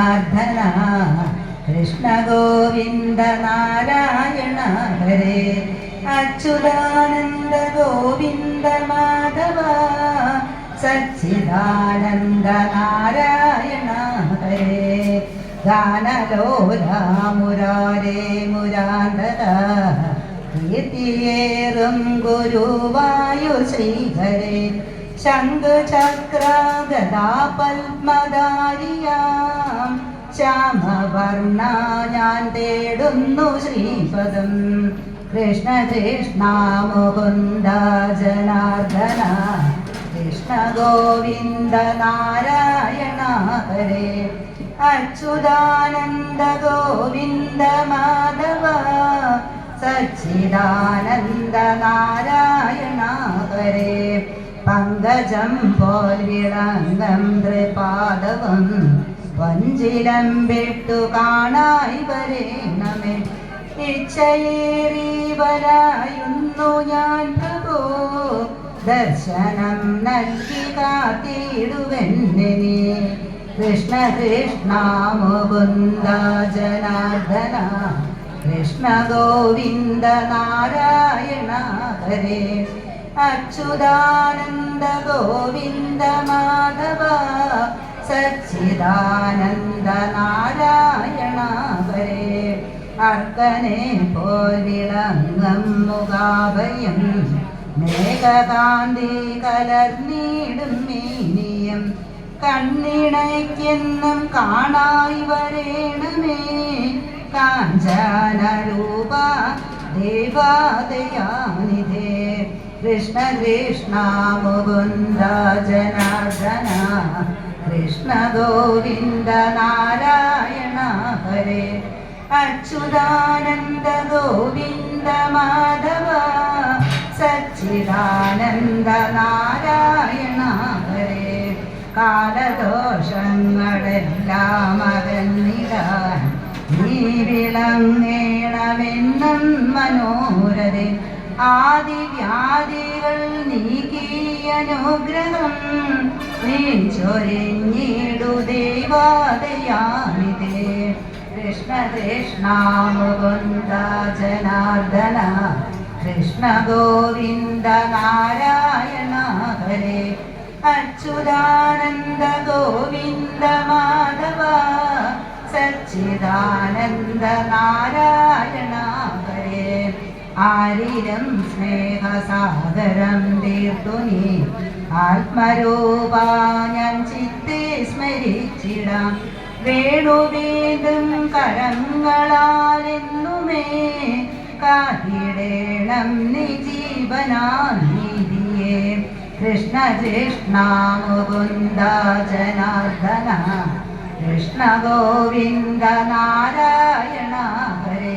ജനാർദ്ദന കൃഷ്ണ ഗോവിന്ദ നാരായണ ഹരേ അച്യുതാനന്ദ ഗോവിന്ദ മാധവ സച്ചിദാനന്ദ നാരായണ ഹരേ ഗാനലോല മുരാരേ മുരാന്തര കീർത്തിയേറും ഗുരുവായൂർ ശ്രീഹരേ ശംഖചക്ര ഗദാ പത്മധാരിയാം ശ്യാമവർണ്ണ ഞാൻ തേടുന്നു ശ്രീപദം കൃഷ്ണ കൃഷ്ണ മുകുന്ദ ജനാർദ്ദന കൃഷ്ണ ഗോവിന്ദ നാരായണ ഹരേ അച്യുതാനന്ദ ഗോവിന്ദ മാധവ സച്ചിദാനന്ദ നാരായണ ഹരേ പങ്കജം പോൽ വിളങ്ങം ത്രിപാദവം വഞ്ചിലം വിട്ടു കാണായി വരേണമേ ഇച്ഛയേറി വരായുന്നു ഞാൻ പ്രഭോ ദർശനം നൽകി കാത്തിടുവെന്നെ കൃഷ്ണ കൃഷ്ണ മുകുന്ദ ജനാർദ്ദന കൃഷ്ണ ഗോവിന്ദ നാരായണ ഹരേ അച്യുതാനന്ദ ഗോവിന്ദ മാധവ സച്ചിദാനന്ദ നാരായണ ഹരേ അർക്കനെ പോൽ വിളങ്ങം മുഖാഭയം മേഘകാന്തി കലർന്നിടും മേനിയം കണ്ണിണയ്ക്കെന്നും കാണായി വരേണമേ കാഞ്ചന രൂപ ദേവാദയാനിധേ കൃഷ്ണ കൃഷ്ണ മുകുന്ദ ജനാർദ്ദന കൃഷ്ണ ഗോവിന്ദ നാരായണ ഹരേ അച്യുതാനന്ദ ഗോവിന്ദ മാധവ സച്ചിദാനന്ദ നാരായണ ഹരേ കാലദോഷങ്ങളെല്ലാം അകന്നിടാൻ നീ വിളങ്ങേണമെന്നും മനോരഥൻ ആദിവ്യാധികൾ നീക്കിയനുഗ്രഹം നീ ചൊരിഞ്ഞിടു ദൈവാദയാനിതേ കൃഷ്ണ കൃഷ്ണ മുകുന്ദ ജനാർദ്ദന കൃഷ്ണ ഗോവിന്ദ നാരായണ ഹരേ അച്യുതാനന്ദ ഗോവിന്ദ മാധവ സച്ചിദാനന്ദ നാരായണ ഹരേ ആരിരം സ്നേഹസാഗരം തീർത്തു നീ ആത്മരൂപ ഞാൻ ചിത്തെ സ്മരിച്ചിടാം വേണുവേദം കരങ്ങളാലെന്നുമേ കാത്തിടേണം നീ ജീവനാനിധിയേ കൃഷ്ണ കൃഷ്ണ മുകുന്ദ ജനാർദ്ദന കൃഷ്ണ ഗോവിന്ദ നാരായണ ഹരേ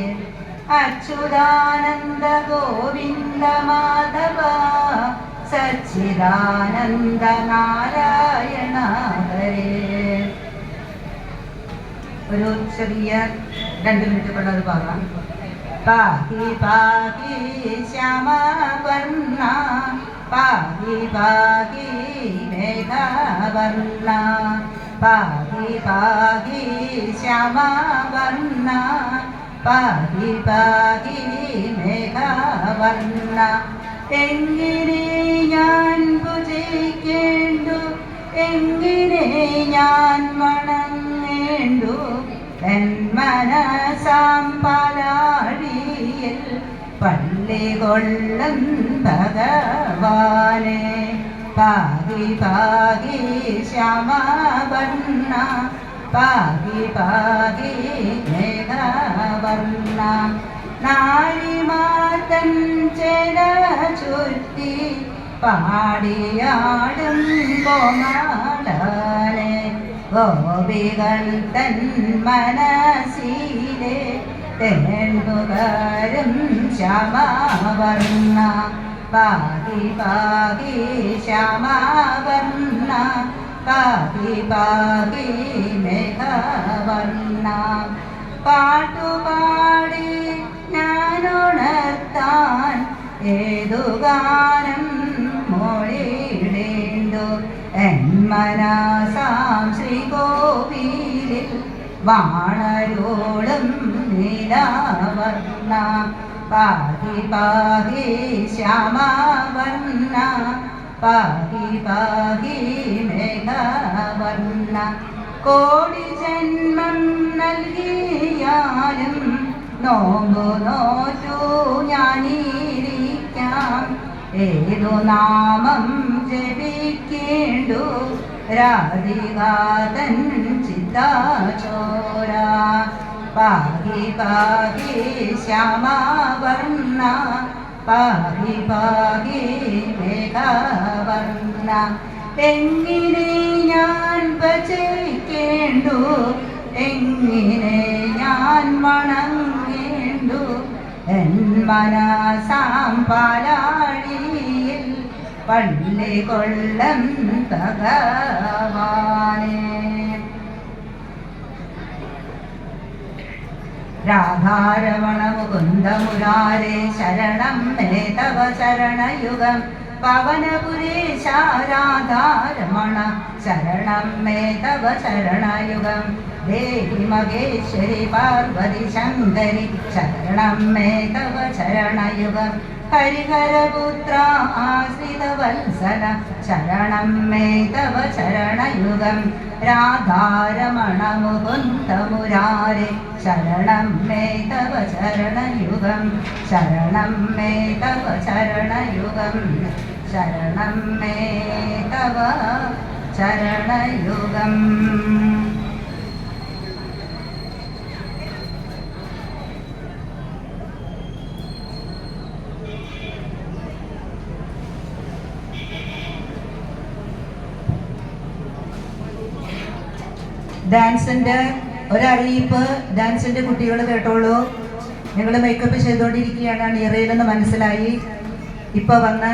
അച്യുതാനന്ദ ഗോവിന്ദ മാധവ സച്ചിദാനന്ദ നാരായണ ഹരേ. ഒരു ചെറിയ 2 മിനിറ്റ് കൊണ്ടത് പാകാം. പാഹി പാഹി ശ്യാമവർണ്ണ പാഹി പാഹി മേഘവർണ്ണ പാഹി പാഹി ശ്യാമവർണ്ണ പാഹി പാഹി മേഘവർണ്ണ എങ്ങനെ ഞാൻ പൂജിക്കേണ്ടു എങ്ങനെ ഞാൻ വണങ്ങേണ്ടു എൻ മനസാം പാലാഴിയിൽ പള്ളി കൊള്ളും ഭഗവാനെ പാഹി പാഹി ശ്യാമവർണ്ണ പാഹി പാഹി മേഘവർണ്ണ നാരിമാതൻ ചെല ചുറ്റി പാടിയാടും കോമാളനെ ഗോപികൾ തൻ മനസ്സിലെ തേൻപുകരും ശ്യാമവർണ്ണ പാഹി പാഹി ശ്യാമവർണ്ണ പാഹി പാഹി മേഘവർണ്ണ പാട്ടുപാടി ഞാനുണർത്താൻ ഏതു ഗാനം മൊഴിയിടേണ്ടു എൻ മനസാം ശ്രീകോവിലിൽ വാണരോളും നീലാവർണ്ണ പാഹി പാഹി ശ്യാമാവർണ്ണ പാഹി പാഹി മേഘവർണ്ണ കോടി ജന്മം നൽകിയാലും നോമ്പു നോറ്റു ഞാനിരിക്കാം ഏതു നാമം ജപിക്കേണ്ടു രാധികാതൻ ചിത്താചോര പാഹി പാഹി ശ്യാമാവർണ്ണ പാഹി പാഹി മേഘവർണ്ണ എങ്ങനെ ഞാൻ ഭജിക്കേണ്ടു എങ്ങനെ ഞാൻ വണങ്ങേണ്ടു എൻ മനസാം പാലാഴിയിൽ പള്ളി കൊള്ളം ഭഗവാനേ രാധാരമണ മുകുന്ദ മുരാരേ ശരണം മേ തവ ശരണയുഗം പവനപുരേശ രാധാരമണ ശരണം മേ തവ ശരണയുഗം ദേവി മഹേശ്വരി പാർവതി ശങ്കരി ശരണം മേ തവ ശരണയുഗം ഹരിഹരപുത്ര ആശ്രിതവത്സല ശരണം മേ തവ ശരണയുഗം രാധാരമണ മുകുന്ദ മുരാരേ ശരണം മേ തവ ശരണയുഗം ശരണം മേ തവ ശരണയുഗം ശരണം മേ തവ ശരണയുഗം. ഡാൻസിൻ്റെ ഒരറിയിപ്പ്, ഡാൻസിൻ്റെ കുട്ടികൾ കേട്ടോളൂ. നിങ്ങൾ മേക്കപ്പ് ചെയ്തുകൊണ്ടിരിക്കുകയാണ് നിറയിലെന്ന് മനസ്സിലായി. ഇപ്പോൾ വന്ന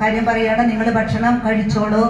കാര്യം പറയുകയാണ്, നിങ്ങൾ ഭക്ഷണം കഴിച്ചോളൂ.